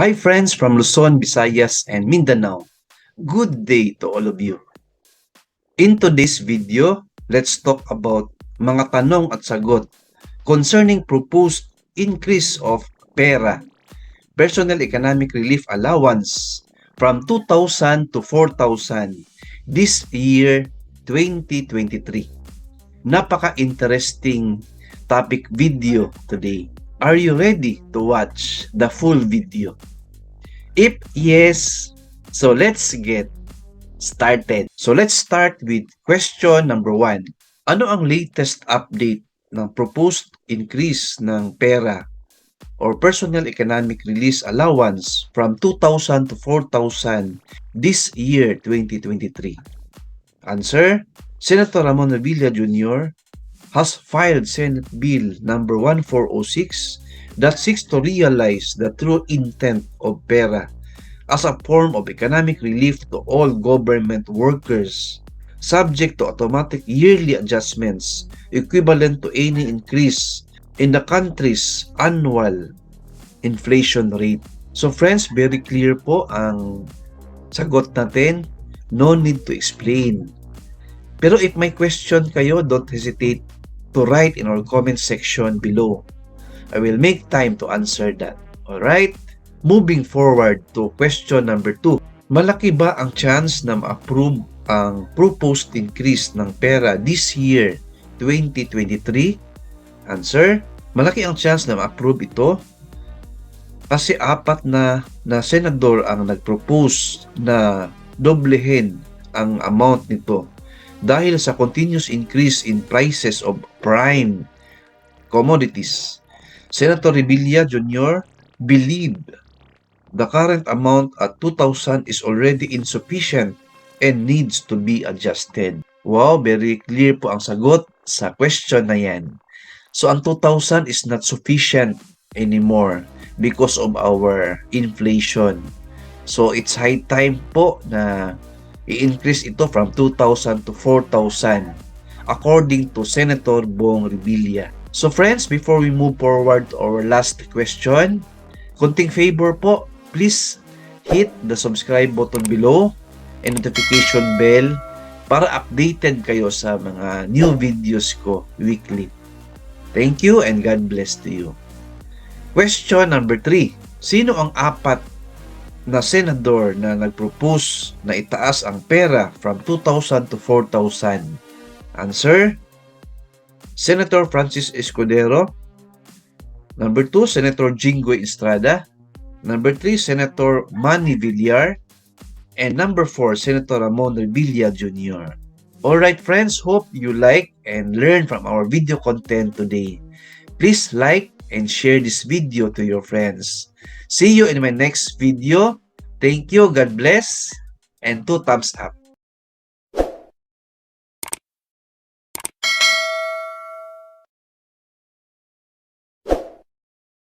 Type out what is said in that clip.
Hi friends from Luzon, Visayas, and Mindanao. Good day to all of you. In today's video, let's talk about mga tanong at sagot concerning proposed increase of PERA, Personal Economic Relief Allowance, from 2,000 to 4,000 this year 2023. Napaka-interesting topic video today. Are you ready to watch the full video? If yes, so let's get started. So let's start with question number 1. Ano ang latest update ng proposed increase ng pera or Personal Economic Release Allowance from 2,000 to 4,000 this year 2023? Answer, Senator Ramon Revilla Jr. has filed Senate Bill number 1406 that seeks to realize the true intent of PERA as a form of economic relief to all government workers, subject to automatic yearly adjustments equivalent to any increase in the country's annual inflation rate. So friends, very clear po ang sagot natin. No need to explain. Pero if may question kayo, don't hesitate to write in our comment section below. I will make time to answer that. Alright? Moving forward to question number 2. Malaki ba ang chance na ma-approve ang proposed increase ng pera this year, 2023? Answer, malaki ang chance na ma-approve ito kasi 4 na senador ang nag-propose na doblehin ang amount nito dahil sa continuous increase in prices of prime commodities. Senator Revilla Jr. believed the current amount at 2,000 is already insufficient and needs to be adjusted. Wow, very clear po ang sagot sa question na yan. So, ang 2,000 is not sufficient anymore because of our inflation. So, it's high time po na i-increase ito from 2,000 to 4,000 according to Senator Bong Revilla. So, friends, before we move forward to our last question, konting favor po, please hit the subscribe button below and notification bell para updated kayo sa mga new videos ko weekly. Thank you and God bless to you. Question number 3. Sino ang 4 na senador na nag-propose na itaas ang pera from 2,000 to 4,000? Answer, Senator Francis Escudero. Number 2, Senator Jinggoy Estrada. Number 3, Senator Manny Villar. And number 4, Senator Ramon Revilla Jr. Alright friends, hope you like and learn from our video content today. Please like and share this video to your friends. See you in my next video. Thank you, God bless, and 2 thumbs up.